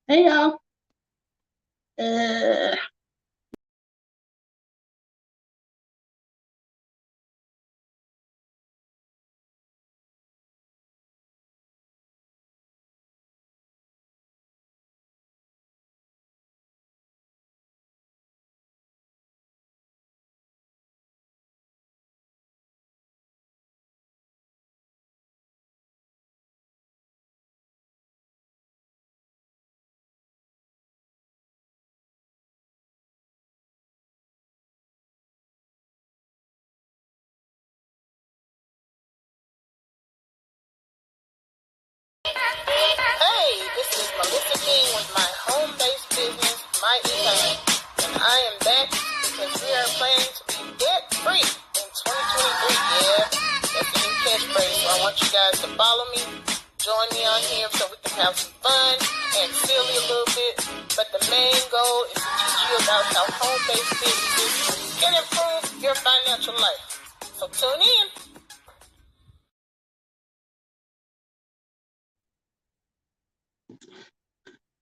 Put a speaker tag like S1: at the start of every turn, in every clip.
S1: Hey y'all. Uh,
S2: Hey, this is Melissa King with my home-based business, My Econ, and I am back because we are planning to be debt-free in 2023. Yeah, that's the new catchphrase. So I want you guys to follow me, join me on here so we can have some fun and silly a little bit. But the main goal is to teach you about how home-based businesses can improve your financial life. So tune in.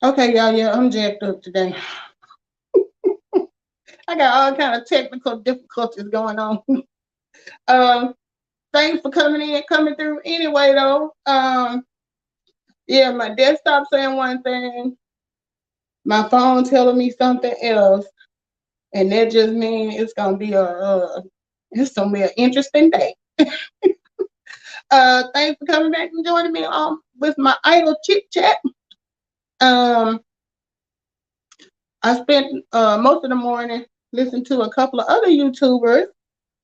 S1: okay, y'all. Yeah, I'm jacked up today. I got all kind of technical difficulties going on. um, Thanks for coming through anyway, though. Yeah, my desktop saying one thing, my phone telling me something else, and that just means it's gonna be an interesting day. Thanks for coming back and joining me on with my idle chit chat. Um, I spent most of the morning listening to a couple of other YouTubers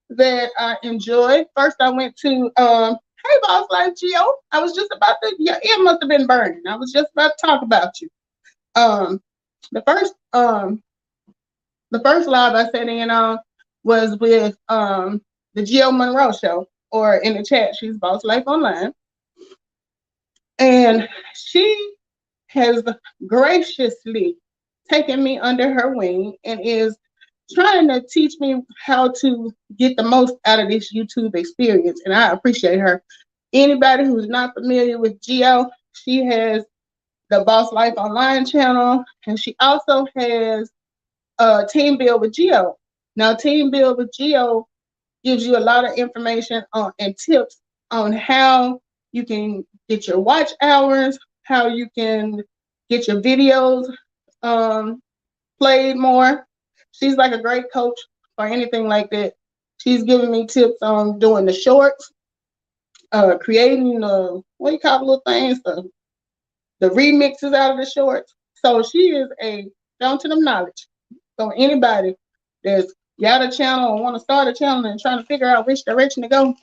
S1: that I enjoyed. First, I went to Hey Boss Life Geo. I was just about to, yeah, it must have been burning. I was just about to talk about you. Um, the first the first live I sat in on was with the Geo Monroe show, or in the chat, she's Boss Life Online, and she has graciously taken me under her wing and is trying to teach me how to get the most out of this YouTube experience. And I appreciate her. Anybody who's not familiar with Geo, she has the Boss Life Online channel, and she also has Team Build with Geo. Now, Team Build with Geo gives you a lot of information on and tips on how you can get your watch hours, how you can get your videos um, played more. She's like a great coach for anything like that. She's giving me tips on doing the shorts, creating the what do you call the little things, the remixes out of the shorts. So she is a fountain of knowledge. So anybody that's got a channel or want to start a channel and trying to figure out which direction to go,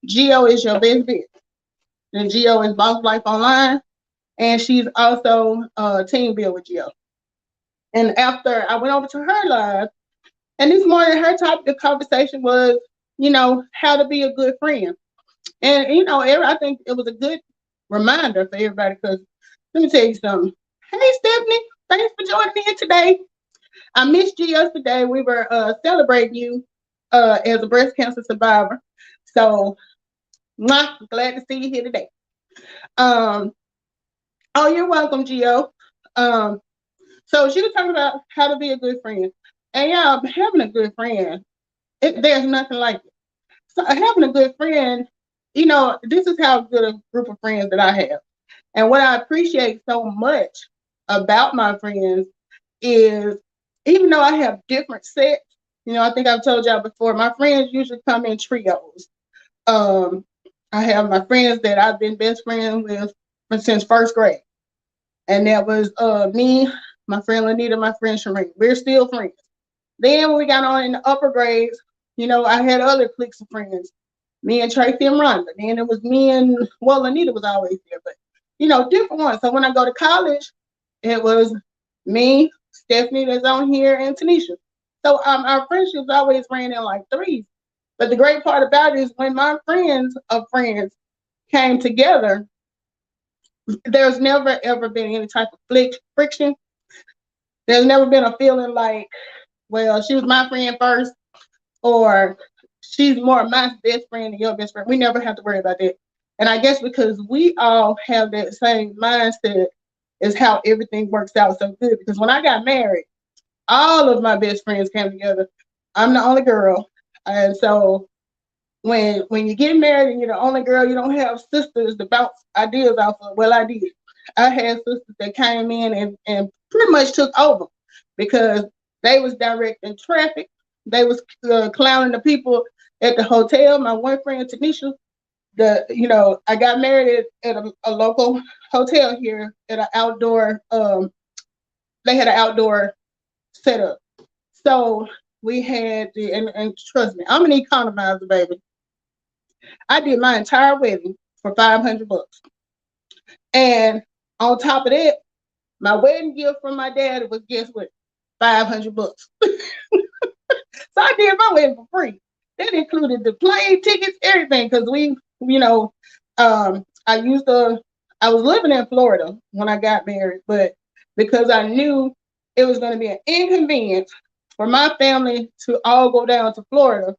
S1: Geo is your best bet. And Geo is Boss Life Online, and she's also Team Build with Geo. And after I went over to her live, and this morning her topic of conversation was, how to be a good friend. And I think it was a good reminder for everybody, because let me tell you something. Hey Stephanie, thanks for joining me today. I missed you yesterday. We were celebrating you as a breast cancer survivor. So glad to see you here today. Um, oh, you're welcome, Gio. Um, so she was talking about how to be a good friend. And yeah, having a good friend, there's nothing like it. So having a good friend, this is how good a group of friends that I have. And what I appreciate so much about my friends is, even though I have different sets, I think I've told y'all before, my friends usually come in trios. Um, I have my friends that I've been best friends with since first grade. And that was me, my friend Lanita, my friend Shereen. We're still friends. Then when we got on in the upper grades, I had other cliques of friends. Me and Tracy and Rhonda. Then it was me and, well, Anita was always there, but different ones. So when I go to college, it was me, Stephanie that's on here, and Tanisha. So our friendships always ran in like threes. But the great part about it is when my friends of friends came together, there's never ever been any type of friction. There's never been a feeling like, well, she was my friend first, or she's more my best friend than your best friend. We never have to worry about that. And I guess because we all have that same mindset is how everything works out so good. Because when I got married, all of my best friends came together. I'm the only girl, and so when you get married and you're the only girl, you don't have sisters to bounce ideas off of. Well, I did. I had sisters that came in and pretty much took over because they was directing traffic. They was clowning the people at the hotel. My one friend Tanisha, I got married at a local hotel here at an outdoor. They had an outdoor setup, so we had and trust me, I'm an economizer, baby. I did my entire wedding for $500, and on top of that, my wedding gift from my dad was, guess what, $500. So I did my wedding for free. That included the plane tickets, everything, because you know, I used to, I was living in Florida when I got married, but because I knew it was going to be an inconvenience for my family to all go down to Florida,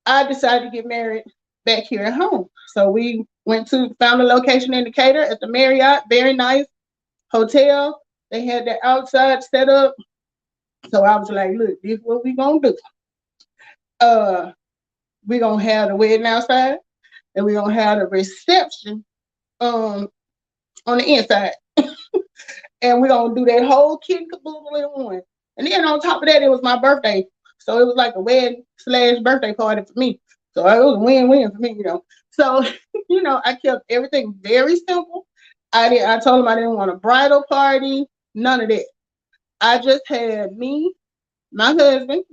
S1: I decided to get married back here at home. So we found a location indicator at the Marriott, very nice hotel. They had the outside set up. So I was like, look, this is what we gonna do. Uh, we gonna have the wedding outside, and we gonna have the reception um on the inside, and we gonna do that whole kit and caboodle in one. And then on top of that, it was my birthday, so it was like a wedding slash birthday party for me. So it was a win-win for me. So I kept everything very simple. I told them I didn't want a bridal party, none of that. I just had me, my husband,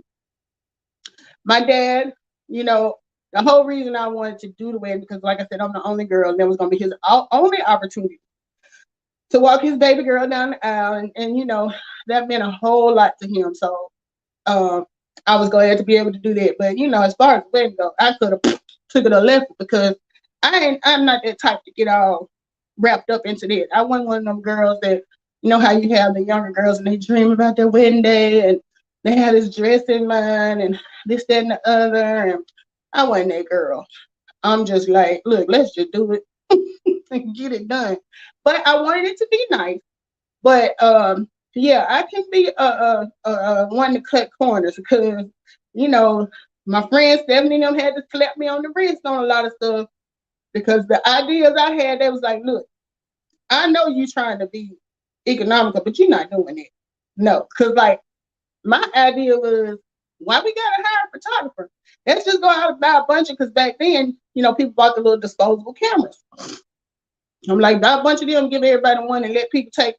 S1: my dad. You know, the whole reason I wanted to do the wedding because, like I said, I'm the only girl, and that was gonna be his only opportunity to walk his baby girl down the aisle, and that meant a whole lot to him. So um, I was glad to be able to do that. But as far as the wedding go, I could have took it or left it because I'm not that type to get all wrapped up into that. I wasn't one of them girls that how you have the younger girls and they dream about their wedding day and they had this dress in mind and this, that, and the other. And I wasn't that girl. I'm just like, look, let's just do it and get it done. But I wanted it to be nice. But yeah, I can be one to cut corners because my friend Stephanie and them had to slap me on the wrist on a lot of stuff because the ideas I had, they was like, look, I know you trying to be economical, but you're not doing it. No, because like my idea was, why we gotta hire a photographer? Let's just go out and buy a bunch of, because back then, people bought the little disposable cameras. I'm like, buy a bunch of them, give everybody one, and let people take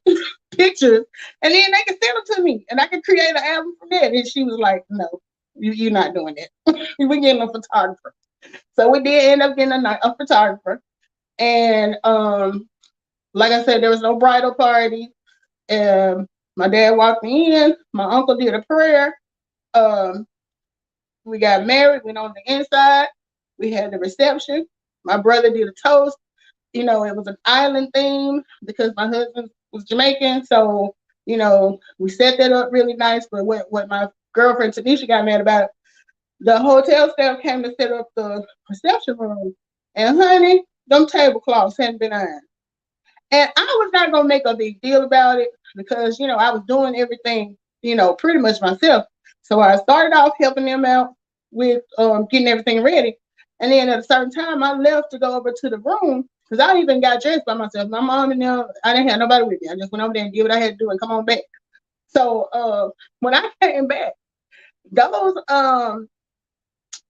S1: pictures, and then they can send them to me, and I can create an album from that. And she was like, no, you're not doing that. We're getting a photographer. So we did end up getting a photographer. And like I said, there was no bridal party. My dad walked me in. My uncle did a prayer. Um, we got married, went on the inside. We had the reception. My brother did a toast. It was an island theme because my husband was Jamaican. So, we set that up really nice. But what my girlfriend Tanisha got mad about, the hotel staff came to set up the reception room. And honey, them tablecloths hadn't been ironed. And I was not going to make a big deal about it because, I was doing everything, pretty much myself. So I started off helping them out with getting everything ready. And then at a certain time, I left to go over to the room because I even got dressed by myself. My mom and them, I didn't have nobody with me. I just went over there and did what I had to do and come on back. So when I came back, those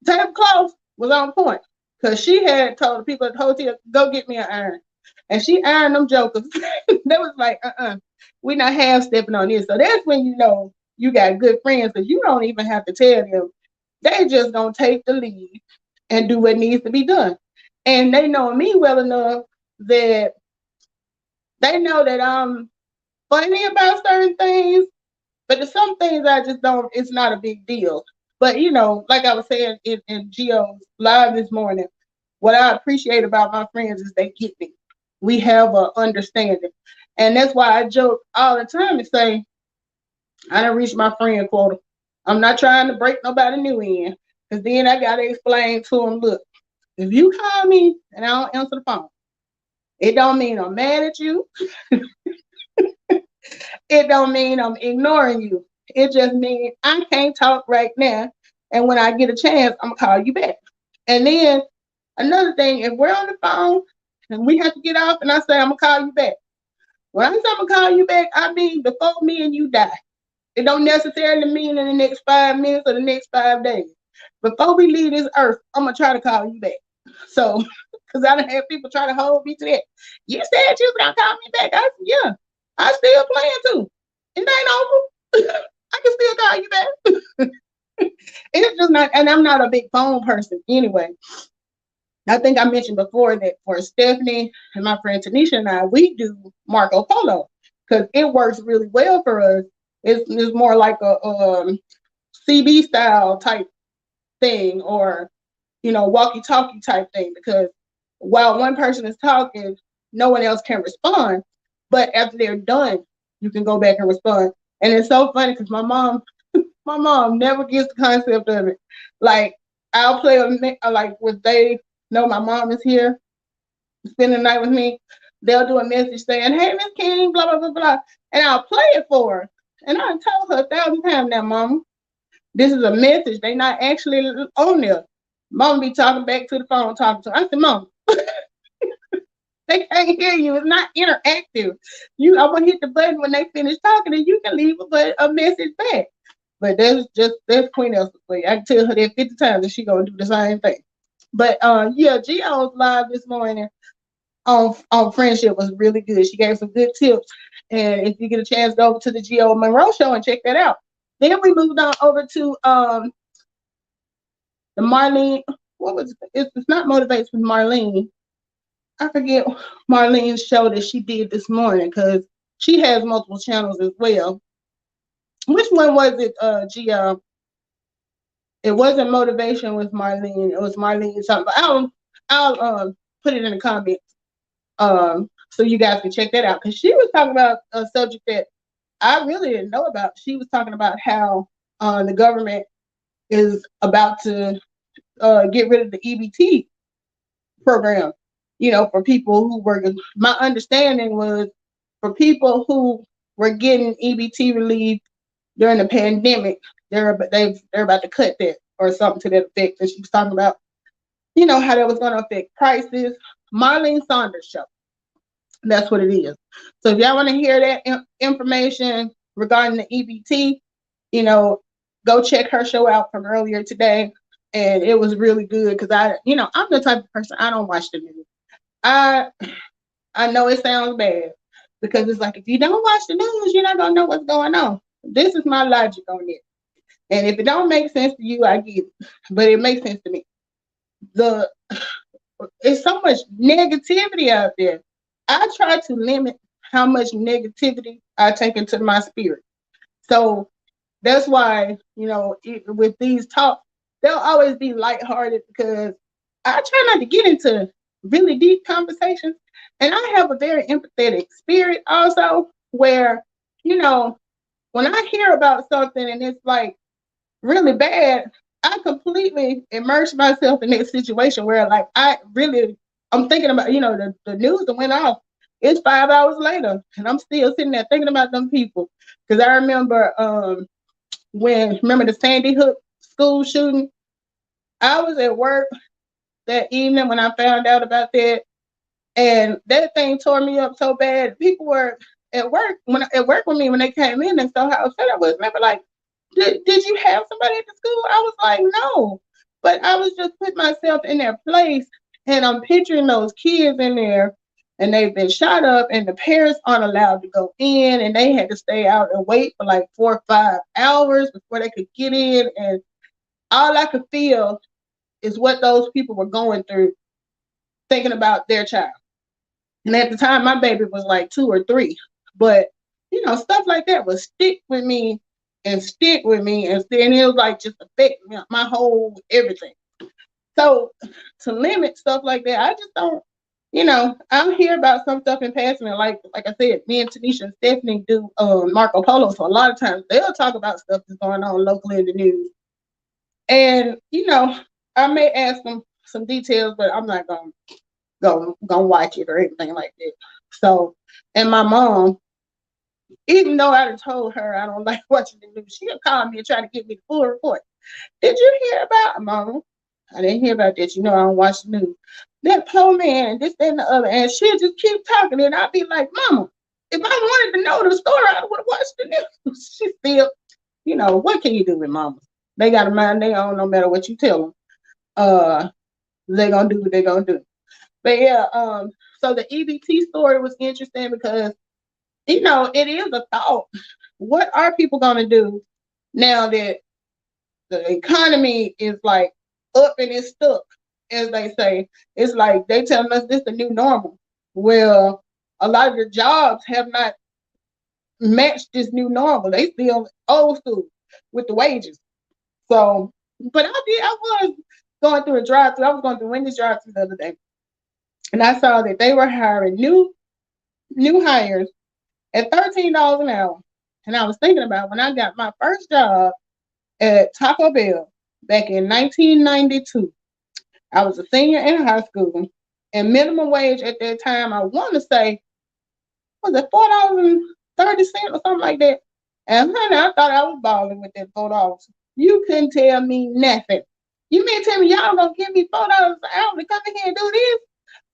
S1: tablecloths was on point because she had told the people at the hotel, go get me an iron. And she ironed them jokers. They was like, we're not half stepping on this. So that's when you got good friends because you don't even have to tell them. They just gonna take the lead and do what needs to be done. And they know me well enough that they know that I'm funny about certain things, but there's some things I just don't, it's not a big deal. But like I was saying in Geo's live this morning, what I appreciate about my friends is they get me. We have an understanding. And that's why I joke all the time and say, I done reached my friend quota. I'm not trying to break nobody new in. Because then I got to explain to them, look, if you call me and I don't answer the phone, it don't mean I'm mad at you. It don't mean I'm ignoring you. It just means I can't talk right now. And when I get a chance, I'm gonna call you back. And then another thing, if we're on the phone and we have to get off and I say I'm gonna call you back. When I say I'm gonna call you back, I mean before me and you die. It don't necessarily mean in the next 5 minutes or the next 5 days. Before we leave this earth, I'm gonna try to call you back. So, because I done had people try to hold me to that. You said you was gonna call me back. I said, yeah, I still plan to. It ain't over. I can still call you back. It's just not, and I'm not a big phone person anyway. I think I mentioned before that for Stephanie and my friend Tanisha and I, we do Marco Polo because it works really well for us. It's more like a CB style type thing, or walkie-talkie type thing, because while one person is talking, no one else can respond. But after they're done, you can go back and respond. And it's so funny because my mom never gets the concept of it. Like I'll play like with they know my mom is here, spend the night with me. They'll do a message saying, "Hey, Miss King, blah blah blah blah," and I'll play it for her. And I told her 1,000 times now, Mama, this is a message. They not actually on there. Mom be talking back to the phone, talking to her. I said, Mom, they can't hear you. It's not interactive. I'm gonna hit the button when they finish talking, and you can leave a message back. But that's Queen Elsa for you. I can tell her that 50 times, and she gonna do the same thing. But yeah, Gio's live this morning on friendship was really good. She gave some good tips, and if you get a chance, go over to the Gio Monroe show and check that out. Then we moved on over to the Marlene. What was it? It's not Motivates with Marlene. I forget Marlene's show that she did this morning because she has multiple channels as well. Which one was it, Gio? It wasn't Motivation with Marlene. It was Marlene something. But I'll put it in the comments so you guys can check that out, because she was talking about a subject that I really didn't know about. She was talking about how the government is about to get rid of the EBT program. For people who were, my understanding was for people who were getting EBT relief during the pandemic, they're about to cut that or something to that effect. And she was talking about, how that was going to affect prices. Marlene Saunders show. That's what it is. So if y'all want to hear that information regarding the EBT, go check her show out from earlier today. And it was really good because I'm the type of person, I don't watch the news. I know it sounds bad because it's like, if you don't watch the news, you're not going to know what's going on. This is my logic on it. And if it don't make sense to you, I get it. But it makes sense to me. It's so much negativity out there. I try to limit how much negativity I take into my spirit. So that's why, with these talks, they'll always be lighthearted because I try not to get into really deep conversations. And I have a very empathetic spirit also, where, when I hear about something and it's like really bad, I completely immerse myself in that situation where, like, I'm thinking about, the news that went off. It's 5 hours later, and I'm still sitting there thinking about them people. Because I remember remember the Sandy Hook school shooting? I was at work that evening when I found out about that, and that thing tore me up so bad. People were at work with me when they came in and saw how upset I was. And they were like, did you have somebody at the school? I was like, no. But I was just putting myself in their place, and I'm picturing those kids in there, and they've been shot up, and the parents aren't allowed to go in, and they had to stay out and wait for like 4 or 5 hours before they could get in. And all I could feel is what those people were going through, thinking about their child. And at the time, my baby was like 2 or 3. But, stuff like that would stick with me and stick with me. And then it was like just affect my whole everything. So to limit stuff like that, I just don't, I'll hear about some stuff in passing. And like I said, me and Tanisha and Stephanie do Marco Polo. So a lot of times they'll talk about stuff that's going on locally in the news. And, I may ask them some details, but I'm not going to watch it or anything like that. So, and my mom, Even though I done told her I don't like watching the news, she'll call me and try to get me the full report. Did you hear about Mama? I didn't hear about that. You know, I don't watch the news. That poor man, and this, that, and the other. And she'll just keep talking. And I'll be like, Mama, if I wanted to know the story, I would have watched the news. She still, what can you do with mamas? They got a mind their own no matter what you tell them. Uh, they're going to do what they're going to do. But yeah, so the EBT story was interesting because, it is a thought. What are people going to do now that the economy is like up and it's stuck, as they say? It's like they telling us this the new normal. Well, a lot of the jobs have not matched this new normal. They still old school with the wages. So, but I was going through a drive-through. I was going through Wendy's drive-through the other day, and I saw that they were hiring new hires at $13 an hour. And I was thinking about when I got my first job at Taco Bell back in 1992. I was a senior in high school, and minimum wage at that time, I want to say, was it $4.30 or something like that? And honey, I thought I was balling with that $4. You couldn't tell me nothing. You mean tell me y'all gonna give me $4 an hour to come in here and do this?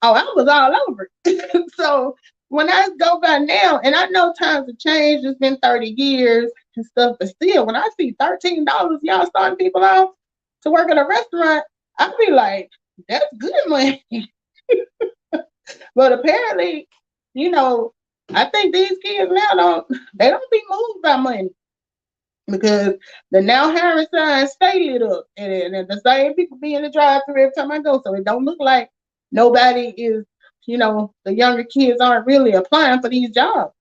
S1: Oh, I was all over it. So when I go by now, and I know times have changed, it's been 30 years and stuff, but still, when I see $13, y'all starting people off to work at a restaurant, I be like, that's good money. But apparently, you know, I think these kids now don't be moved by money because the now hiring signs stay lit up, and the same people be in the drive-through every time I go, so it don't look like nobody is, the younger kids aren't really applying for these jobs.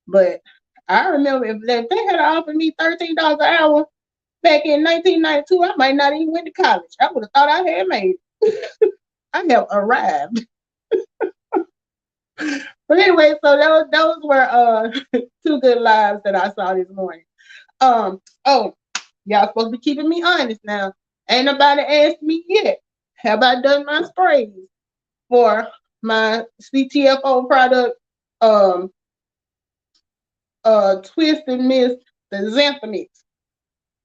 S1: But I remember if they had offered me $13 an hour back in 1992, I might not even went to college. I would have thought I had made it. I have arrived. But anyway, so those were two good lives that I saw this morning. Oh, y'all supposed to be keeping me honest now. Ain't nobody asked me yet. Have I done my sprays for my CTFO product? Twist and Miss the Xanthamix.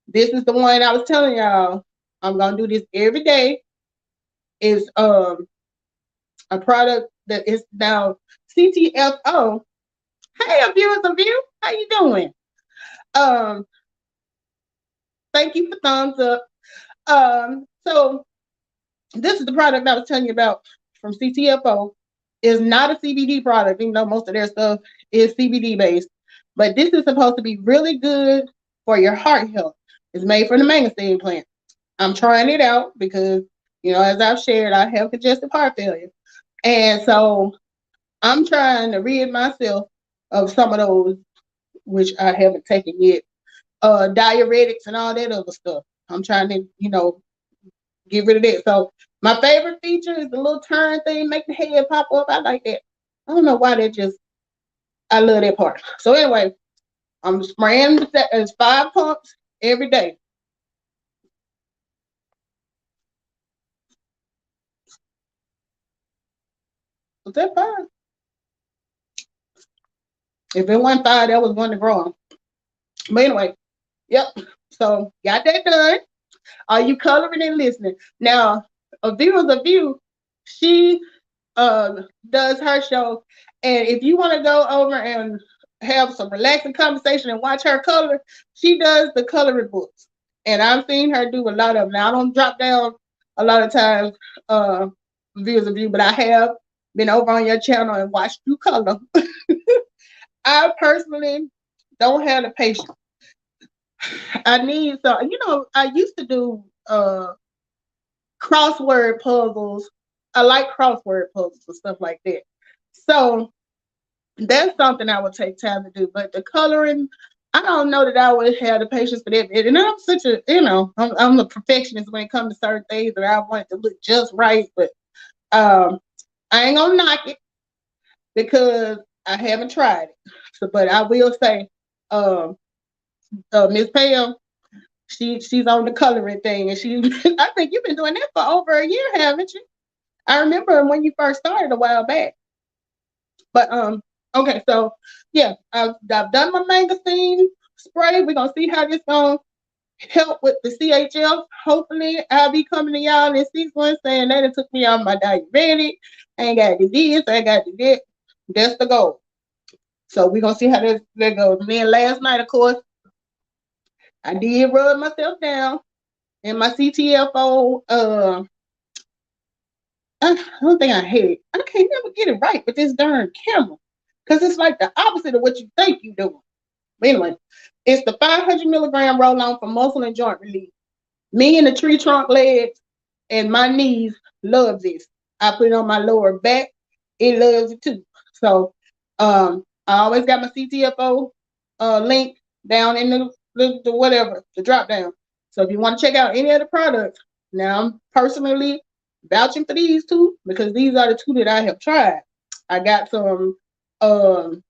S1: This is the one I was telling y'all. I'm gonna do this every day. It's a product that is now CTFO. Hey, viewers of you, how you doing? Um, Thank you for thumbs up. So this is the product I was telling you about from CTFO. Is not a CBD product, even though most of their stuff is CBD based. But this is supposed to be really good for your heart health. It's made from the mangosteen plant. I'm trying it out because, as I've shared, I have congestive heart failure. And so I'm trying to rid myself of some of those, which I haven't taken yet, diuretics and all that other stuff. I'm trying to, get rid of that. So my favorite feature is the little turn thing, make the head pop up. I like that. I don't know why I love that part. So anyway, I'm spraying it's 5 pumps every day. Was that 5? If it wasn't 5, that was one to grow on. But anyway, yep. So got that done. Are you coloring and listening? Now, a viewer's a view. She does her show, and if you want to go over and have some relaxing conversation and watch her color, she does the coloring books, and I've seen her do a lot of them. Now I don't drop down a lot of times, viewers of you, but I have been over on your channel and watched you color. I personally don't have the patience. I need some, I used to do crossword puzzles. I like crossword puzzles and stuff like that. So that's something I would take time to do. But the coloring, I don't know that I would have the patience for that. And I'm such a, I'm a perfectionist when it comes to certain things that I want it to look just right. But I ain't gonna knock it because I haven't tried it. So, but I will say, Miss Pam, she's on the coloring thing, and I think you've been doing that for over a year, haven't you? I remember when you first started a while back. But Okay, so yeah, I've done my magazine spray. We're gonna see how this gonna help with the CHF. Hopefully, I'll be coming to y'all in 6 months saying that it took me off my diabetic. I ain't got to do this, I ain't got to do that. That's the goal. So we're gonna see how that goes. And then last night, of course, I did rub myself down in my CTFO. I don't think I had it. I can't never get it right with this darn camera. Because it's like the opposite of what you think you're doing. But anyway, it's the 500 milligram roll on for muscle and joint relief. Me and the tree trunk legs and my knees love this. I put it on my lower back. It loves it too. So I always got my CTFO link down in the whatever, the drop down. So if you want to check out any of the products, now I'm personally vouching for these two because these are the two that I have tried. I got some um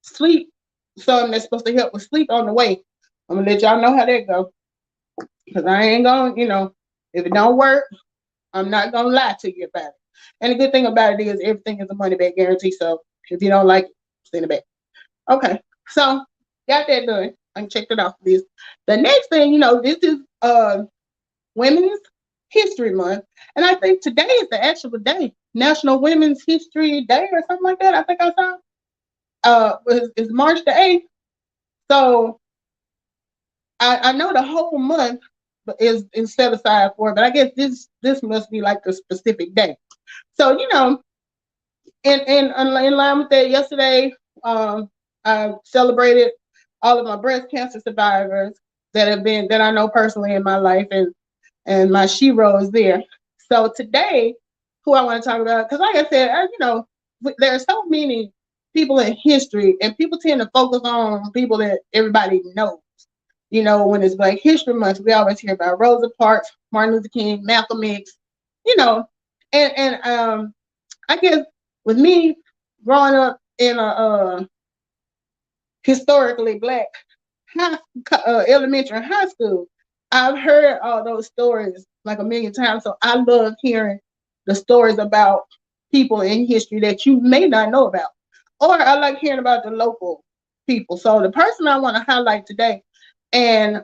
S1: sleep, something that's supposed to help with sleep on the way. I'm gonna let y'all know how that goes. Because I ain't gonna, if it don't work, I'm not gonna lie to you about it. And the good thing about it is everything is a money back guarantee. So if you don't like it, send it back. Okay. So got that done. I can check that off this. The next thing, this is Women's History Month. And I think today is the actual day. National Women's History Day or something like that. I think I saw. It's March the 8th. So I know the whole month is set aside for it, but I guess this must be like a specific day. So in line with that, yesterday I celebrated all of my breast cancer survivors that I know personally in my life, and my shero is there. So today, who I want to talk about, because like I said, there are so many people in history, and people tend to focus on people that everybody knows. When it's Black History Month, we always hear about Rosa Parks, Martin Luther King, Malcolm X, you know, and I guess with me growing up in a historically Black elementary and high school, I've heard all those stories like a million times. So I love hearing the stories about people in history that you may not know about, or I like hearing about the local people. So the person I want to highlight today, and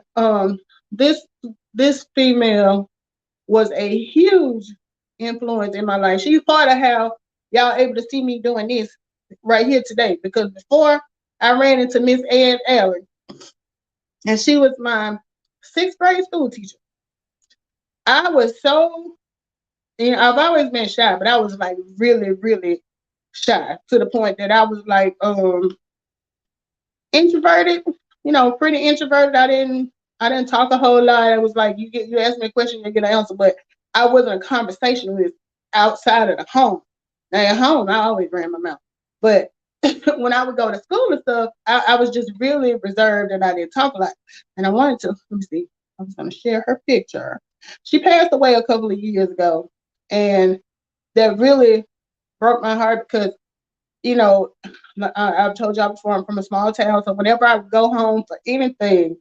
S1: this this female was a huge influence in my life. She's part of how y'all able to see me doing this right here today. Because before I ran into Miss Ann Allen, and she was my sixth grade school teacher. I was so, I've always been shy, but I was like really, really shy to the point that I was like introverted, pretty introverted. I didn't talk a whole lot. I was like, you ask me a question, you get an answer, but I wasn't a conversationalist outside of the home. Now at home, I always ran my mouth, but when I would go to school and stuff, I was just really reserved and I didn't talk a lot. And I wanted to, let me see, I was going to share her picture. She passed away a couple of years ago, and that really broke my heart because I've told y'all before, I'm from a small town. So whenever I go home for anything,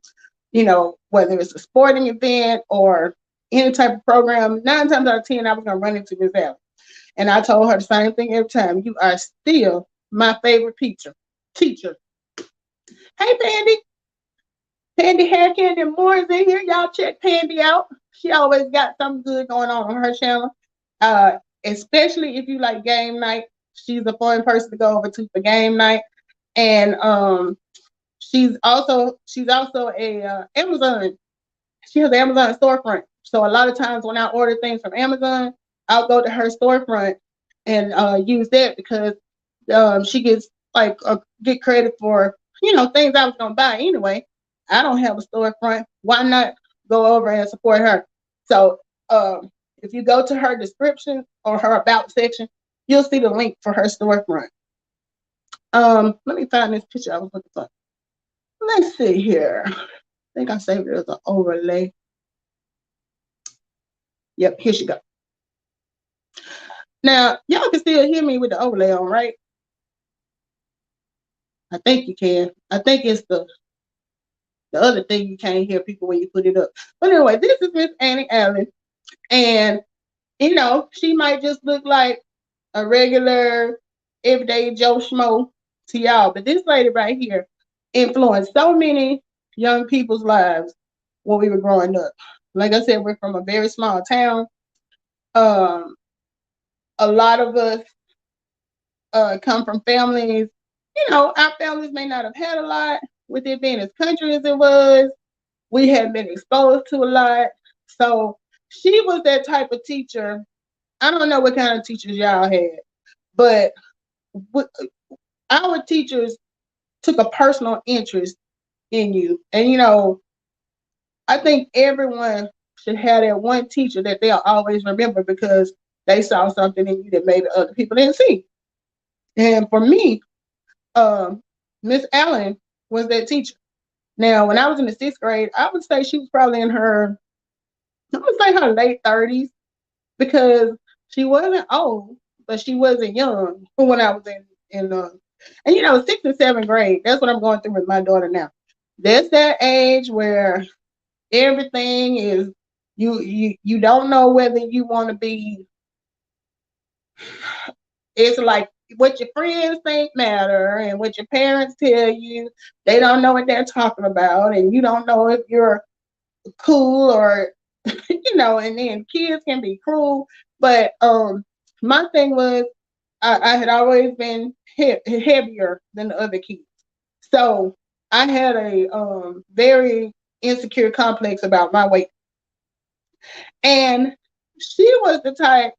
S1: whether it's a sporting event or any type of program, 9 times out of 10, I was going to run into Miss Allen. And I told her the same thing every time. You are still my favorite teacher. Hey, Pandy. Pandy Hair Candy Moore is in here. Y'all check Pandy out. She always got something good going on her channel. Especially if you like game night. She's a fun person to go over to for game night. And she's also a Amazon. She has an Amazon storefront. So a lot of times when I order things from Amazon, I'll go to her storefront and use that because she gets get credit for things I was gonna buy anyway. I don't have a storefront. Why not go over and support her? So if you go to her description or her about section, you'll see the link for her storefront. Let me find this picture I was looking for. Let's see here. I think I saved it as an overlay. Yep, here she go. Now, y'all can still hear me with the overlay on, right? I think you can. I think it's the other thing you can't hear people when you put it up. But anyway, this is Miss Annie Allen. And, she might just look like a regular everyday Joe Schmo. to y'all, but this lady right here influenced so many young people's lives when we were growing up. Like I said, we're from a very small town. Um, a lot of us come from families. Our families may not have had a lot with it being as country as it was. We had been exposed to a lot. So she was that type of teacher. I don't know what kind of teachers y'all had, but our teachers took a personal interest in you. And I think everyone should have that one teacher that they'll always remember because they saw something in you that maybe other people didn't see. And for me, um, Miss Allen was that teacher. Now, when I was in the sixth grade, I would say she was probably in her, I would say her late 30s because she wasn't old, but she wasn't young when I was in sixth and seventh grade. That's what I'm going through with my daughter now. That's that age where everything is you don't know whether you want to be. It's like what your friends think matter and what your parents tell you. They don't know what they're talking about, and you don't know if you're cool or and then kids can be cruel. But my thing was I had always been heavier than the other kids, so I had a very insecure complex about my weight. And she was the type,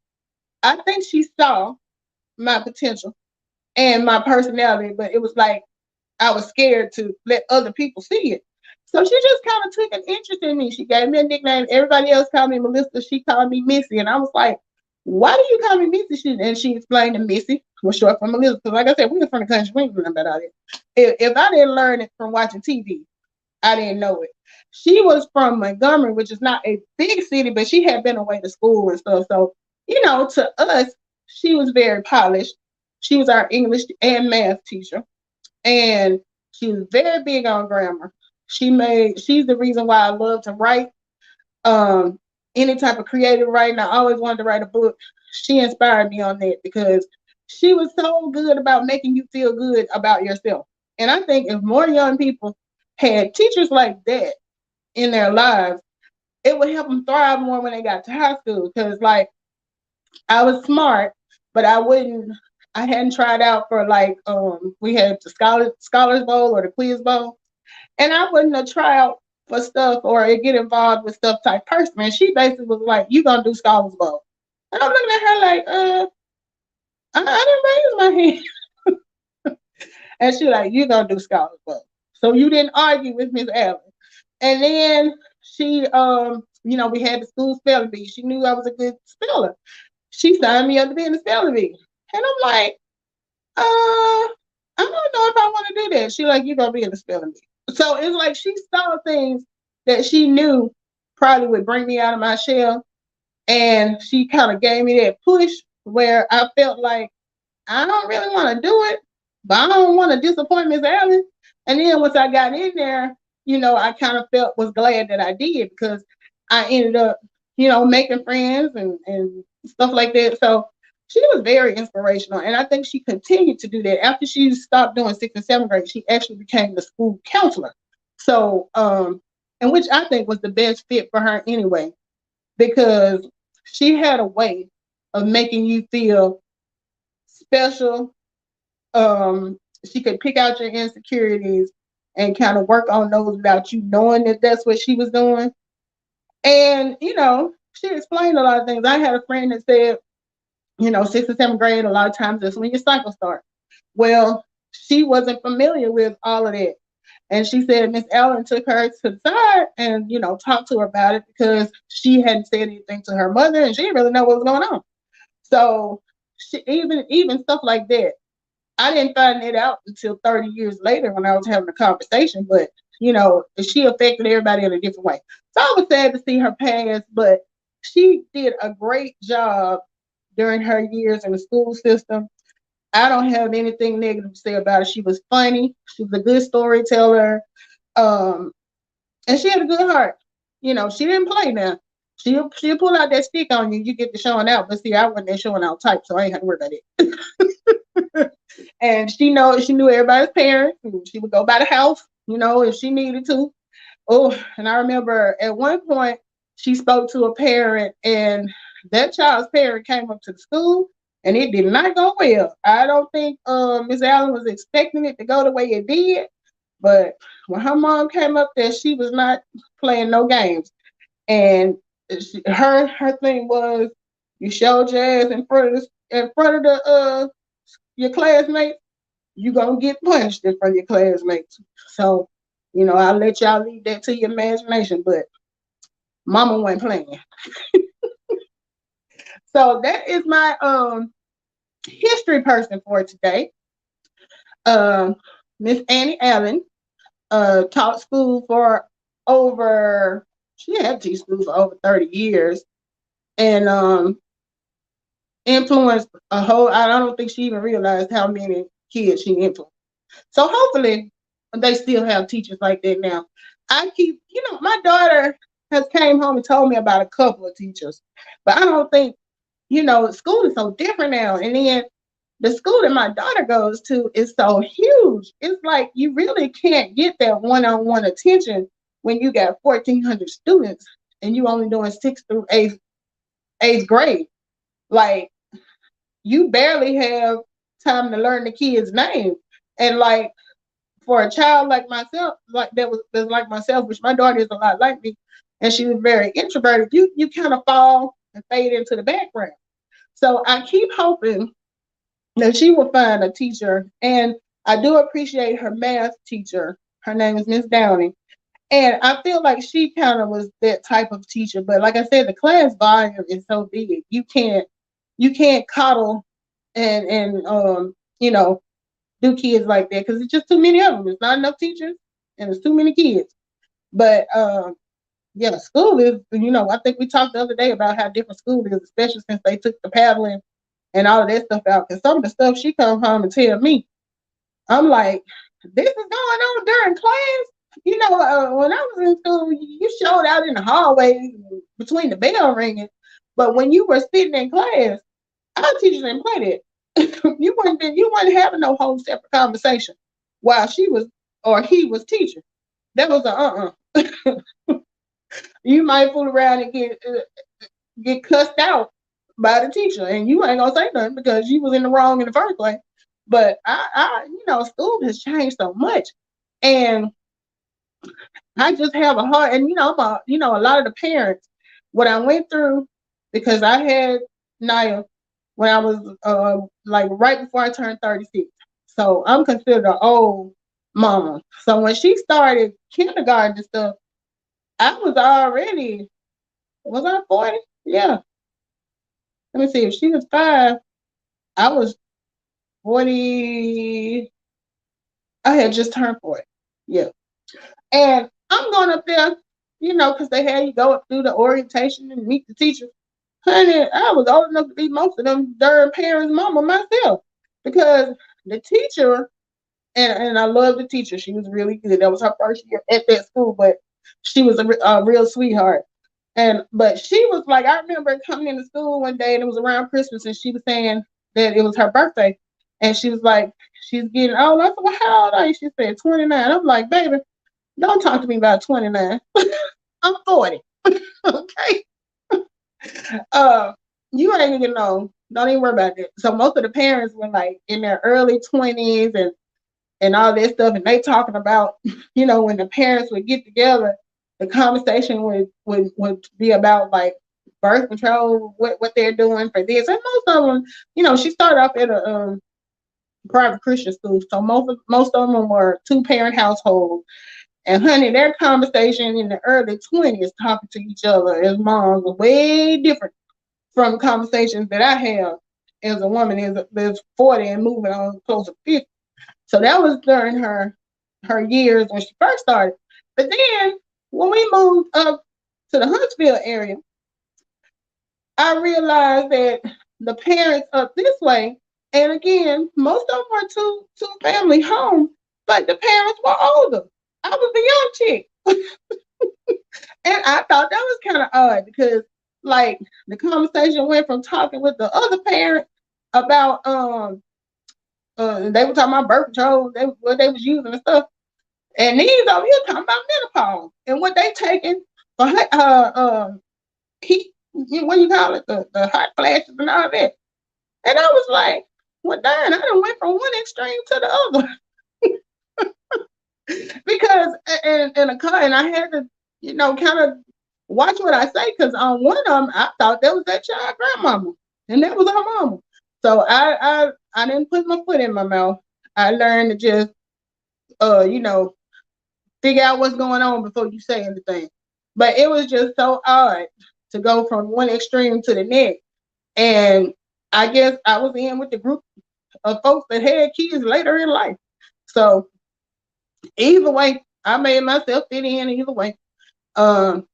S1: I think she saw my potential and my personality, but it was like I was scared to let other people see it. So she just kind of took an interest in me. She gave me a nickname. Everybody else called me Melissa. She called me Missy. And I was like, why do you call me Missy? And she explained to Missy was short for Melissa. Because like I said, we were from the country. We ain't learn about it. If I didn't learn it from watching TV, I didn't know it. She was from Montgomery, which is not a big city, but she had been away to school and stuff. So, to us, she was very polished. She was our English and math teacher. And she was very big on grammar. She's the reason why I love to write. Um, any type of creative writing. I always wanted to write a book. She inspired me on that because she was so good about making you feel good about yourself. And I think if more young people had teachers like that in their lives, it would help them thrive more when they got to high school. Because like I was smart, but I hadn't tried out for like we had the scholars bowl or the quiz bowl. And I wouldn't have tried out for stuff or get involved with stuff type person. And she basically was like, you gonna do scholars bowl. And I'm looking at her like, I didn't raise my hand. And she like, you gonna do scholars bowl. So you didn't argue with Miss Allen. And then she we had the school spelling bee. She knew I was a good speller. She signed me up to be in the spelling bee. And I'm like, I don't know if I want to do that. She like, you gonna be in the spelling bee. So it's like she saw things that she knew probably would bring me out of my shell. And she kind of gave me that push where I felt like I don't really want to do it, but I don't want to disappoint Miss Allen. And then once I got in there, I kind of was glad that I did because I ended up, making friends and stuff like that. So she was very inspirational. And I think she continued to do that. After she stopped doing sixth and seventh grade, she actually became the school counselor. So, and which I think was the best fit for her anyway, because she had a way of making you feel special. She could pick out your insecurities and kind of work on those without you knowing that that's what she was doing. And, she explained a lot of things. I had a friend that said, sixth and seventh grade, a lot of times that's when your cycle starts. Well, she wasn't familiar with all of that. And she said Miss Allen took her to the side and, talked to her about it because she hadn't said anything to her mother and she didn't really know what was going on. So she even stuff like that. I didn't find it out until 30 years later when I was having a conversation, but she affected everybody in a different way. So I was sad to see her pass, but she did a great job during her years in the school system. I don't have anything negative to say about her. She was funny. She was a good storyteller. Um, and she had a good heart. She didn't play now. She'll pull out that stick on you. You get to showing out. But see, I wasn't there showing out type, so I ain't had to worry about it. And she knew everybody's parents. And she would go by the house, if she needed to. Oh, and I remember at one point she spoke to a parent, and that child's parent came up to the school, and it did not go well. I don't think Miss Allen was expecting it to go the way it did, but when her mom came up there, she was not playing no games. And her thing was, you showed your ass in front of your classmates, you gonna get punished in front of your classmates. So, I'll let y'all leave that to your imagination, but mama wasn't playing. So that is my history person for today. Um Miss Annie Allen taught school for over she had to teach school for over 30 years, and influenced a whole I don't think she even realized how many kids she influenced. So hopefully they still have teachers like that now. My daughter has came home and told me about a couple of teachers, but I don't think, school is so different now. And then the school that my daughter goes to is so huge. It's like you really can't get that one-on-one attention when you got 1,400 students and you only doing sixth through eighth grade. Like, you barely have time to learn the kid's name. And like, for a child like myself, like that's like myself, which my daughter is a lot like me, and she was very introverted, you kind of fall and fade into the background. So I keep hoping that she will find a teacher. And I do appreciate her math teacher. Her name is Miss Downing. And I feel like she kind of was that type of teacher. But like I said, the class volume is so big. You can't coddle and do kids like that, because it's just too many of them. There's not enough teachers and there's too many kids. But yeah, school is, I think we talked the other day about how different school is, especially since they took the paddling and all of that stuff out. Because some of the stuff she come home and tell me, I'm like, this is going on during class. When I was in school, you showed out in the hallways between the bell ringing. But when you were sitting in class, our teachers didn't play that. You weren't having no whole separate conversation while she was or he was teaching. That was a. You might fool around and get cussed out by the teacher, and you ain't gonna say nothing because you was in the wrong in the first place. But school has changed so much, and I just have a heart. And a lot of the parents, what I went through, because I had Naya when I was like right before I turned 36. So I'm considered an old mama. So when she started kindergarten and stuff, I was I 40? Yeah. Let me see. If she was 5, I was 40. I had just turned 40. Yeah. And I'm going up there, because they had you go up through the orientation and meet the teachers. Honey, I was old enough to be most of them darn parents' mama myself, because the teacher, and I love the teacher. She was really good. That was her first year at that school, but she was a real sweetheart. But she was like, I remember coming into school one day and it was around Christmas, and she was saying that it was her birthday, and she was like, she's getting old. I said, well, how old are you? She said 29. I'm like, baby, don't talk to me about 29. I'm 40. Okay. Uh, you ain't even know. Don't even worry about it. So most of the parents were like in their early 20s and all that stuff, and they talking about, when the parents would get together, the conversation would be about like birth control, what they're doing for this. And most of them, she started off at a private Christian school, so most of them were 2-parent households. And honey, their conversation in the early 20s talking to each other as moms was way different from conversations that I have as a woman that's 40 and moving on close to 50. So that was during her years when she first started. But then when we moved up to the Huntsville area, I realized that the parents up this way, and again, most of them were two family homes, but the parents were older. I was the young chick. And I thought that was kind of odd, because like the conversation went from talking with the other parent about They were talking about birth control, what they was using and stuff. And these over here talking about menopause and what they taking for heat, what you call it, the hot flashes and all that. And I was like, well, darn, I done went from one extreme to the other. Because in a car, and I had to, kind of watch what I say, because on one of them, I thought that was that child grandmama, and that was her mama. So I didn't put my foot in my mouth. I learned to just, you know, figure out what's going on before you say anything. But it was just so odd to go from one extreme to the next. And I guess I was in with the group of folks that had kids later in life. So either way, I made myself fit in either way. Um,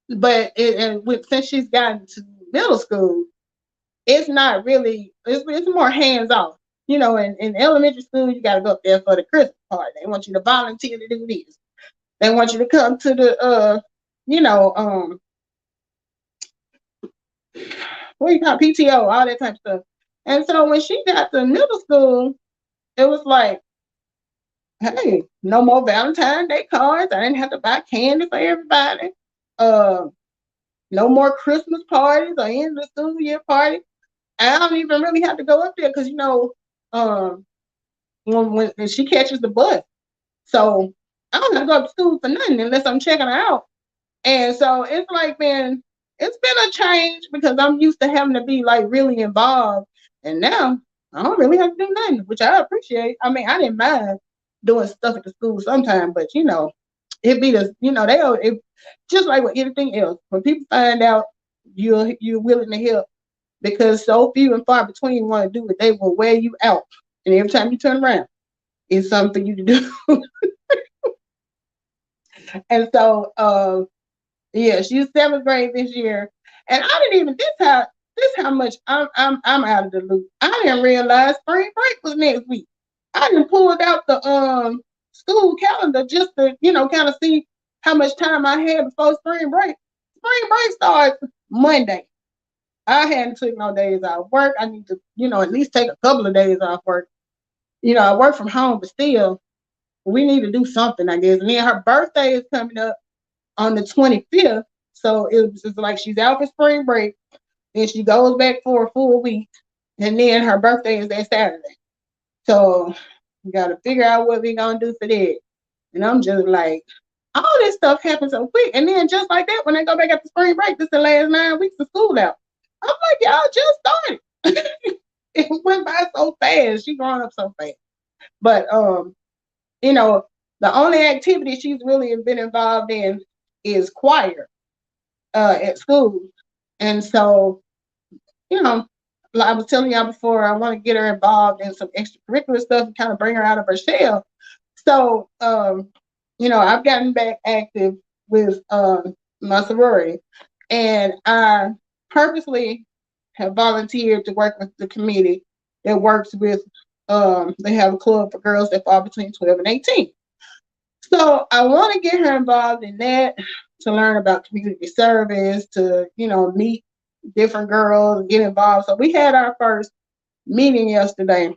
S1: but since she's gotten to middle school, it's not really, it's more hands off. In elementary school, you got to go up there for the Christmas party. They want you to volunteer to do this. They want you to come to the, you know, um, what do you call it? PTO, all that type of stuff. And so when she got to middle school, it was like, hey, no more Valentine's Day cards. I didn't have to buy candy for everybody. Uh, no more Christmas parties or end of the school year party. I don't even really have to go up there because um, when she catches the bus, so I don't have to go up to school for nothing unless I'm checking her out. And so it's like, man, it's been a change because I'm used to having to be like really involved, and now I don't really have to do nothing, which I appreciate. I mean, I didn't mind doing stuff at the school sometimes, but it be the just like with anything else. When people find out you're willing to help, because so few and far between want to do it, they will wear you out, and every time you turn around, it's something for you to do. And so, yeah, she's seventh grade this year, and I didn't even this how much I'm out of the loop. I didn't realize spring break was next week. I didn't pulled out the school calendar just to kind of see how much time I had before spring break. Spring break starts Monday. I hadn't took no days off work. I need to at least take a couple of days off work. I work from home, but still, we need to do something, I guess. And then her birthday is coming up on the 25th. So it's like she's out for spring break, and she goes back for a full week, and then her birthday is that Saturday. So we got to figure out what we're going to do for that. And I'm just like, all this stuff happens so quick. And then just like that, when they go back after spring break, this is the last 9 weeks of school out. I'm like, y'all just started. It went by so fast. She growing up so fast. But the only activity she's really been involved in is choir at school. And so, like I was telling y'all before, I want to get her involved in some extracurricular stuff and kind of bring her out of her shell. So, I've gotten back active with my sorority, and I purposely have volunteered to work with the committee that works with, they have a club for girls that fall between 12 and 18. So I want to get her involved in that, to learn about community service, to, meet different girls, get involved. So we had our first meeting yesterday,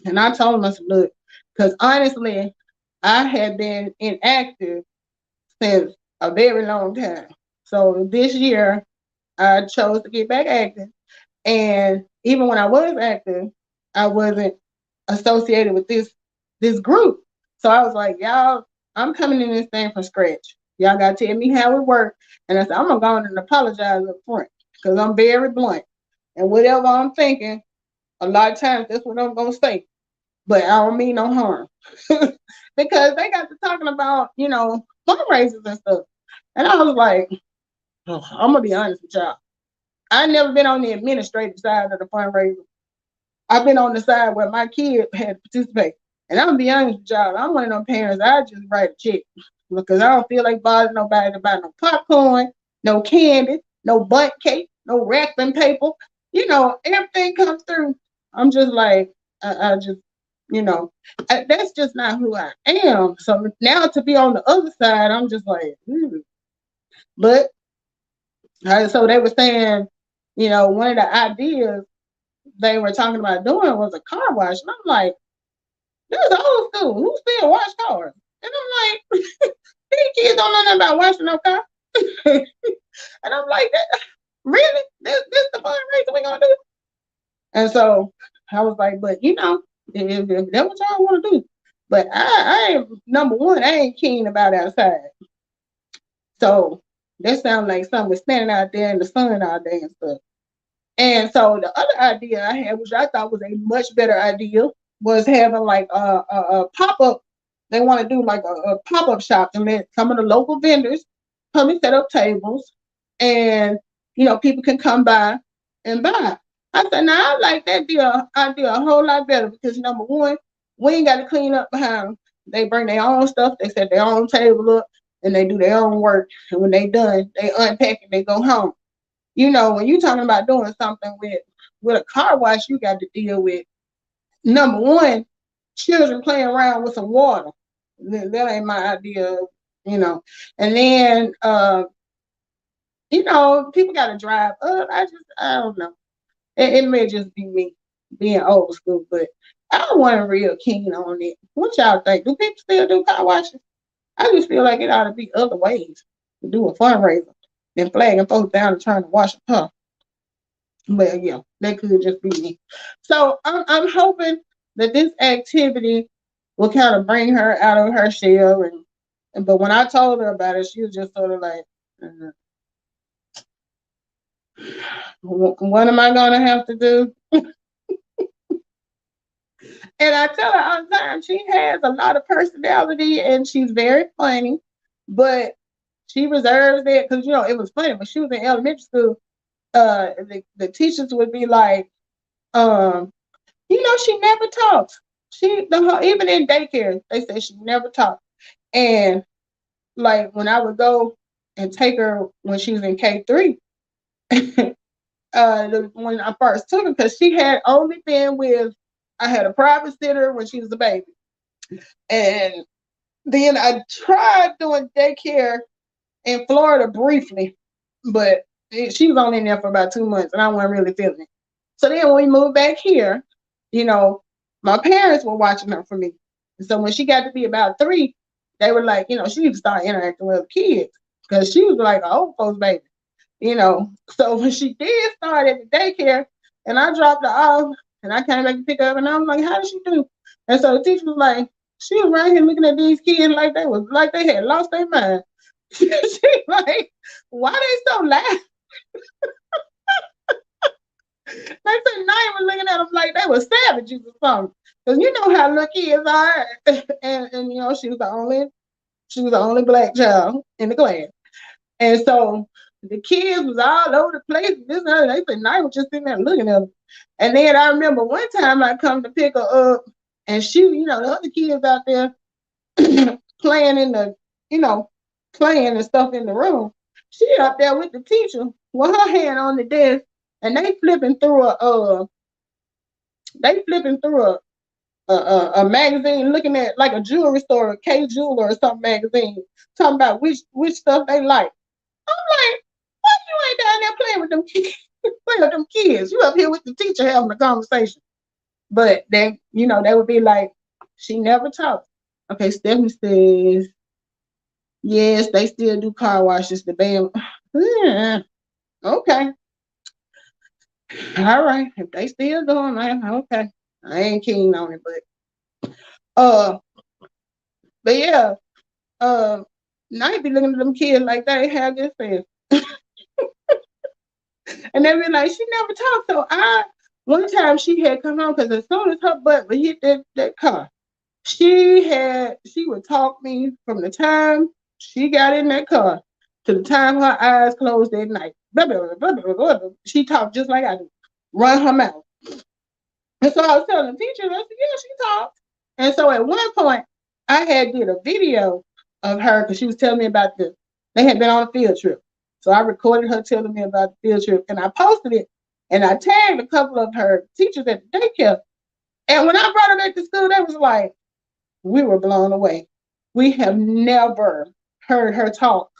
S1: and I told them, I said, look, because honestly, I had been inactive since a very long time. So this year, I chose to get back active. And even when I was active, I wasn't associated with this group. So I was like, y'all, I'm coming in this thing from scratch. Y'all gotta tell me how it works. And I said, I'm gonna go on and apologize up front because I'm very blunt. And whatever I'm thinking, a lot of times that's what I'm gonna say. But I don't mean no harm. Because they got to talking about, fundraisers and stuff. And I was like, oh, I'm gonna be honest with y'all. I never been on the administrative side of the fundraiser. I've been on the side where my kid had to participate. And I'm gonna be honest with y'all, I'm one of them parents, I just write a check because I don't feel like bothering nobody to buy no popcorn, no candy, no bundt cake, no wrapping paper. Everything comes through. I'm just like, I just, that's just not who I am. So now to be on the other side, I'm just like, But so they were saying, one of the ideas they were talking about doing was a car wash. And I'm like, this is old school. Who still wash cars? And I'm like, these kids don't know nothing about washing no car. And I'm like, really? This the fundraiser we gonna do? And so I was like, but if that's what y'all want to do. But I ain't, number one, I ain't keen about outside. So that sounds like something standing out there in the sun all day and stuff. And so the other idea I had, which I thought was a much better idea, was having like a pop up. They want to do like a pop up shop and let some of the local vendors come and set up tables, and people can come by and buy. I said, now I like that deal idea a whole lot better because number one, we ain't got to clean up behind them. They bring their own stuff. They set their own table up and they do their own work. And when they done, they unpack and they go home. When you talking about doing something with a car wash, you got to deal with number one, children playing around with some water. That ain't my idea, you know. And then people gotta drive up. I don't know. It may just be me being old school, but I wasn't real keen on it. What y'all think? Do people still do car washes? I just feel like it ought to be other ways to do a fundraiser than flagging folks down and trying to wash a car. But yeah, that could just be me. So I'm hoping that this activity will kind of bring her out of her shell. But when I told her about it, she was just sort of like, what am I gonna have to do? And I tell her all the time, she has a lot of personality and she's very funny, but she reserves it because it was funny when she was in elementary school. The teachers would be like, she never talks. Even in daycare, they say she never talks. And like when I would go and take her when she was in K3, when I first took her, because she had only been with, I had a private sitter when she was a baby. And then I tried doing daycare in Florida briefly, but she was only in there for about 2 months and I wasn't really feeling it. So then when we moved back here, my parents were watching her for me. And so when she got to be about 3, they were like, she needs to start interacting with other kids because she was like an old folks baby. So when she did start at the daycare and I dropped her off and I came back to pick her up and I was like, how did she do? And so the teacher was like, she was right here looking at these kids like they had lost their mind. She like, why they so loud? They said Night was looking at them like they were savages or something. Because you know how little kids are. And she was the only black child in the class. And so the kids was all over the place. This and that. They said Night was just sitting there looking at them. And then I remember one time I come to pick her up and the other kids out there playing playing and stuff in the room. She up there with the teacher with her hand on the desk, and they flipping through a magazine, looking at like a jewelry store, a K Jeweler or some magazine, talking about which stuff they like. I'm like, why you ain't down there playing with them kids? Playing with them kids. You up here with the teacher having a conversation. But they would be like, she never talks. Okay, Stephanie says, yes, they still do car washes. The band. Okay. All right. If they still doing that, okay. I ain't keen on it, uh, but yeah, now you be looking at them kids like they have this face. And they be like, she never talked. So one time she had come home because as soon as her butt would hit that car, she would talk me from the time she got in that car to the time her eyes closed at night. Blah, blah, blah, blah, blah, blah. She talked just like I do. Run her mouth. And so I was telling the teacher, I said, yeah, she talked. And so at one point, I had did a video of her because she was telling me about they had been on a field trip. So I recorded her telling me about the field trip and I posted it and I tagged a couple of her teachers at the daycare. And when I brought her back to school, they was like, we were blown away. We have never heard her talk.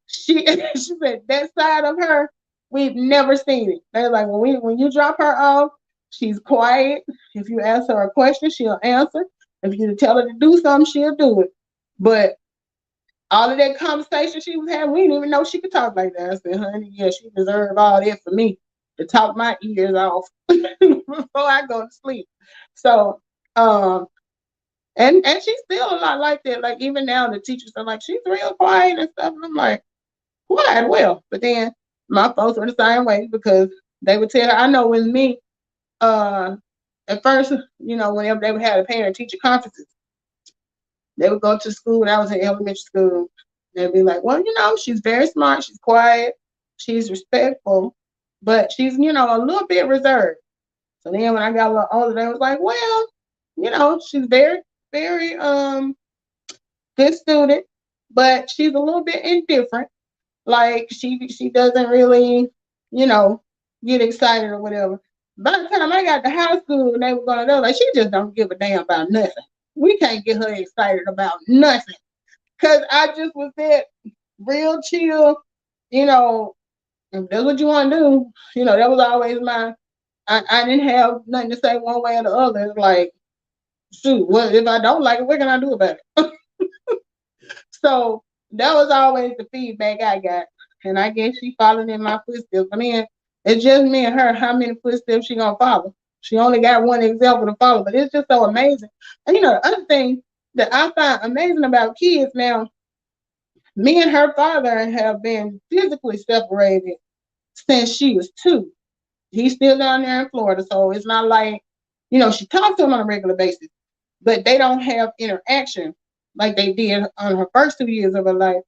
S1: She said that side of her, we've never seen it. They're like, when you drop her off, She's quiet. If you ask her a question, she'll answer. If you tell her to do something, she'll do it. But all of that conversation she was having, we didn't even know she could talk like that. I said, honey, yeah, she deserved all that for me to talk my ears off before I go to sleep. So, um, and she's still a lot like that. Like even now, the teachers are like, she's real quiet and stuff. And I'm like, quiet, well. But then my folks were the same way because they would tell her. I know with me, uh, at first, whenever they would have the parent teacher conferences, they would go to school when I was in elementary school. They'd be like, well, she's very smart, she's quiet, she's respectful, but she's, a little bit reserved. So then when I got a little older, they was like, well, she's very, very good student, but she's a little bit indifferent. Like she doesn't really, you know, get excited or whatever. By the time I got to high school and they were going to like, she just don't give a damn about nothing. We can't get her excited about nothing. Cause I just was that real chill, you know, if that's what you want to do, that was always I didn't have nothing to say one way or the other. It's like, shoot, well, if I don't like it, what can I do about it? So that was always the feedback I got. And I guess she followed in my footsteps. I mean, it's just me and her. How many footsteps she gonna follow? She only got one example to follow, but it's just so amazing. And the other thing that I find amazing about kids now, me and her father have been physically separated since she was 2. He's still down there in Florida, so it's not like, she talks to him on a regular basis, but they don't have interaction like they did on her first 2 years of her life.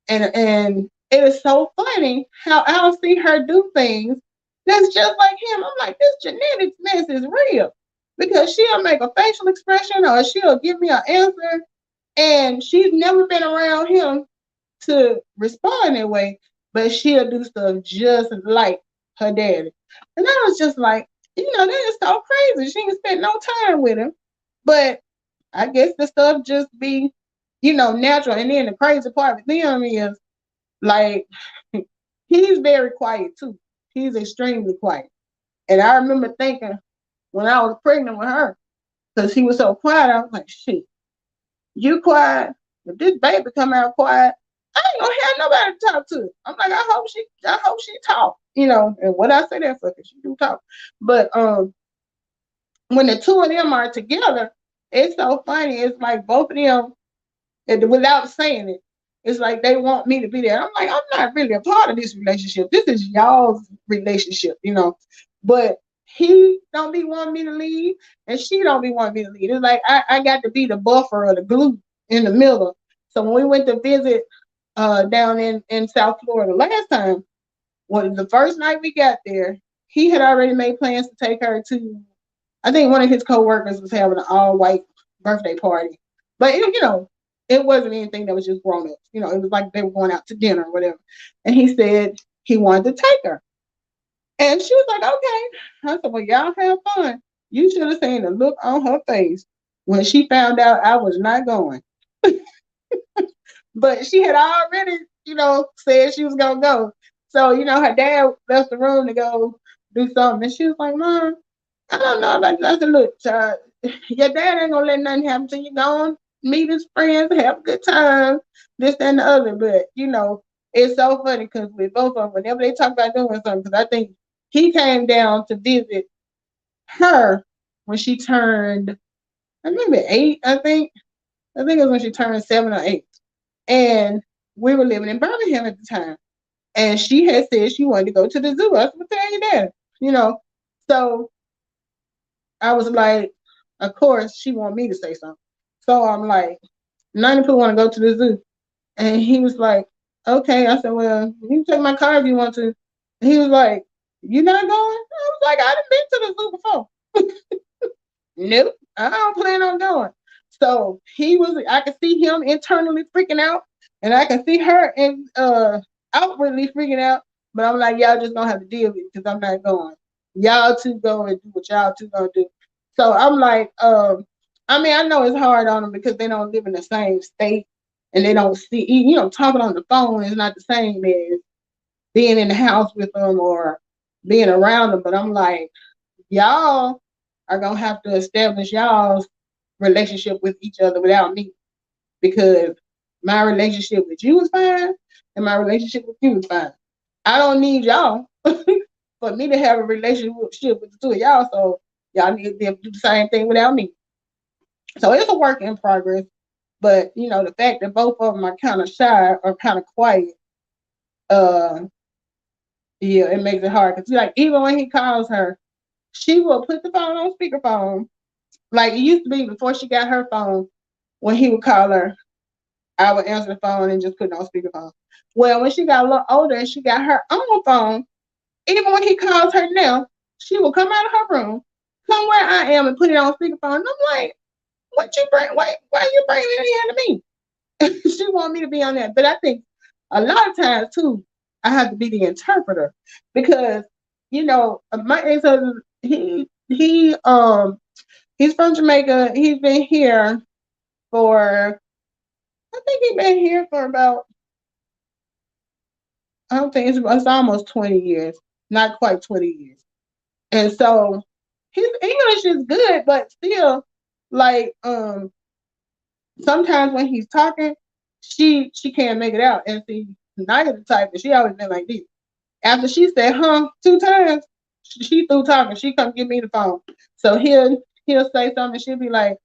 S1: And it is so funny how I'll see her do things that's just like him. I'm like, this genetics mess is real because she'll make a facial expression or she'll give me an answer, and she's never been around him to respond that way, but she'll do stuff just like her daddy. And I was just like, that is so crazy. She ain't spent no time with him. But I guess the stuff just be, natural. And then the crazy part with them is like he's very quiet too. He's extremely quiet. And I remember thinking when I was pregnant with her, because he was so quiet, I was like, shit, you quiet. If this baby come out quiet, I ain't gonna have nobody to talk to. I'm like, I hope she talk, and what I say that for, because she do talk. But when the two of them are together, it's so funny. It's like both of them, and without saying it, it's like they want me to be there. I'm like, I'm not really a part of this relationship. This is y'all's relationship, But he don't be wanting me to leave, and she don't be wanting me to leave. It's like I got to be the buffer or the glue in the middle. So when we went to visit down in South Florida last time, when the first night we got there, he had already made plans to take her to, I think one of his coworkers was having an all white birthday party. But it wasn't anything that was just grown ups. It was like they were going out to dinner or whatever. And he said he wanted to take her. And she was like, okay. I said, well, y'all have fun. You should have seen the look on her face when she found out I was not going. But she had already, said she was gonna go. So, her dad left the room to go do something. And she was like, Mom, I don't know about that. I said, look, child, your dad ain't gonna let nothing happen to you. Go on, meet his friends, have a good time, this, that, and the other. But, it's so funny because with both of them, whenever they talk about doing something, because I think he came down to visit her when she turned, maybe 8, I think. I think it was when she turned 7 or 8. And we were living in Birmingham at the time. And she had said she wanted to go to the zoo. I said, well, tell you that, So I was like, of course, she wanted me to say something. So I'm like, none of people want to go to the zoo. And he was like, okay. I said, well, you can take my car if you want to. And he was like, you not going? I was like, I done been to the zoo before. Nope, I don't plan on going. So I could see him internally freaking out, and I can see her outwardly freaking out. But I'm like, y'all just gonna have to deal with it because I'm not going. Y'all two go and do what y'all two gonna do. So I'm like, I mean, I know it's hard on them because they don't live in the same state and they don't see, talking on the phone is not the same as being in the house with them or being around them. But I'm like, Y'all are gonna have to establish y'all's relationship with each other without me, because my relationship with you is fine and my relationship with you is fine. I don't need y'all for me to have a relationship with the two of y'all, so y'all need to be able to do the same thing without me. So it's a work in progress. But the fact that both of them are kind of shy or kind of quiet, uh, yeah, it makes it hard. Cause like even when he calls her, she will put the phone on speakerphone. Like it used to be before she got her phone. When he would call her, I would answer the phone and just put it on speakerphone. Well, when she got a little older and she got her own phone, even when he calls her now, she will come out of her room, come where I am, and put it on speakerphone. And I'm like, what you bring? Why you bringing it here to me? She want me to be on that. But I think a lot of times too, I have to be the interpreter because my ex husband he's from Jamaica. He's been here for I think he's been here for about I don't think it's almost 20 years, not quite 20 years. And so his English is good, but still like sometimes when he's talking, she can't make it out. And see, Naya the type that she always been like this. After she said two times, she through talking. She come give me the phone. So he'll say something. She'll be like,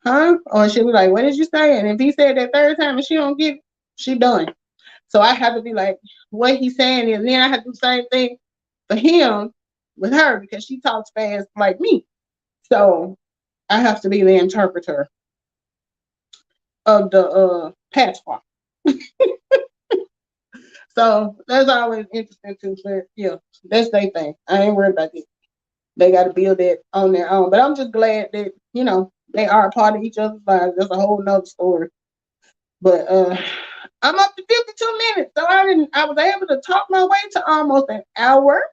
S1: huh? Or she'll be like, what did you say? And if he said that third time and she don't get it, she done. So I have to be like, what he's saying is, and then I have to do the same thing for him with her because she talks fast like me. So I have to be the interpreter of the patois. So that's always interesting too. But yeah, that's their thing. I ain't worried about it. They got to build it on their own. But I'm just glad that they are a part of each other's lives. That's a whole nother story. But I'm up to 52 minutes, so I was able to talk my way to almost an hour.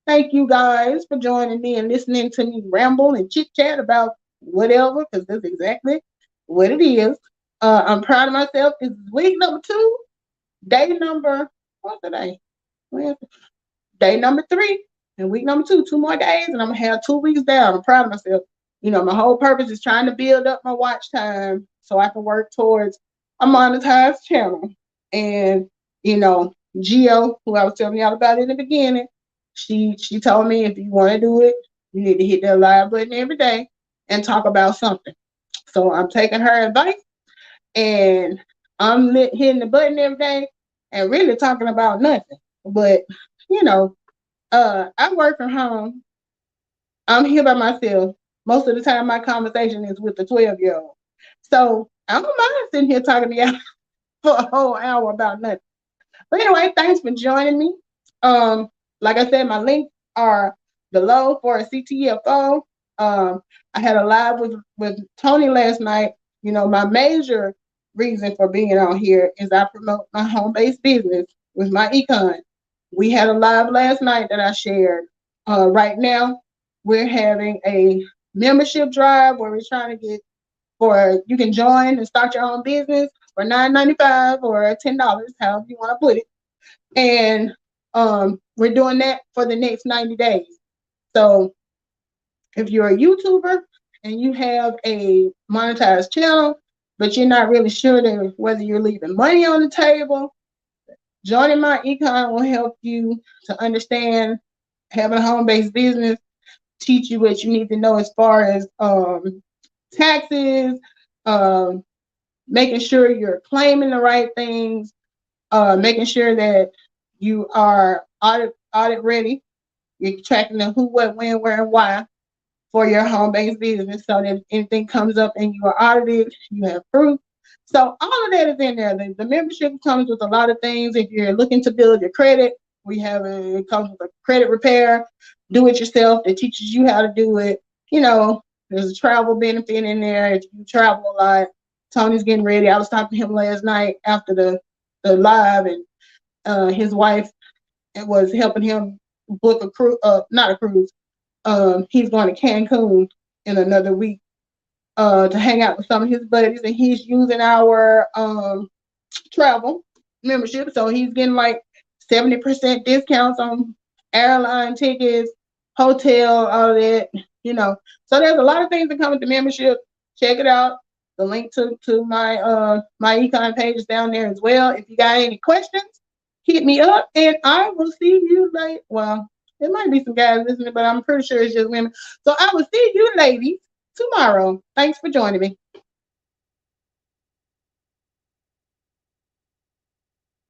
S1: Thank you guys for joining me and listening to me ramble and chit chat about whatever, because that's exactly what it is. I'm proud of myself. This is week number 2, day number what's the day? Day number 3 and week number 2. 2 more days, and I'm gonna have 2 weeks down. I'm proud of myself. My whole purpose is trying to build up my watch time so I can work towards a monetized channel. And Geo, who I was telling y'all about in the beginning, she told me if you want to do it, you need to hit that live button every day and talk about something. So I'm taking her advice and I'm hitting the button every day and really talking about nothing. But I work from home. I'm here by myself. Most of the time, my conversation is with the 12-year-old. So I don't mind sitting here talking to y'all for a whole hour about nothing. But anyway, thanks for joining me. Like I said, my links are below for a CTFO. I had a live with Tony last night. My major reason for being on here is I promote my home-based business with my econ. We had a live last night that I shared. Right now, we're having a membership drive where we're trying to get for you can join and start your own business for $9.95 or $10, however you want to put it. And we're doing that for the next 90 days. So if you're a YouTuber and you have a monetized channel, but you're not really sure that whether you're leaving money on the table, joining my econ will help you to understand having a home-based business, teach you what you need to know as far as taxes, um, making sure you're claiming the right things, making sure that you are audit ready. You're tracking the who, what, when, where, and why for your home-based business, so that if anything comes up and you are audited, you have proof. So all of that is in there. The membership comes with a lot of things. If you're looking to build your credit, it comes with a credit repair, do it yourself that teaches you how to do it. There's a travel benefit in there if you travel a lot. Tony's getting ready. I was talking to him last night after the live, and his wife was helping him book a cruise, not a cruise. He's going to Cancun in another week to hang out with some of his buddies, and he's using our travel membership. So he's getting like 70% discounts on airline tickets, hotel, all that, you know. So there's a lot of things that come with the membership. Check it out. The link to my my econ page is down there as well. If you got any questions, hit me up and I will see you later. Well, it might be some guys listening, but I'm pretty sure it's just women. So I will see you ladies tomorrow. Thanks for joining me.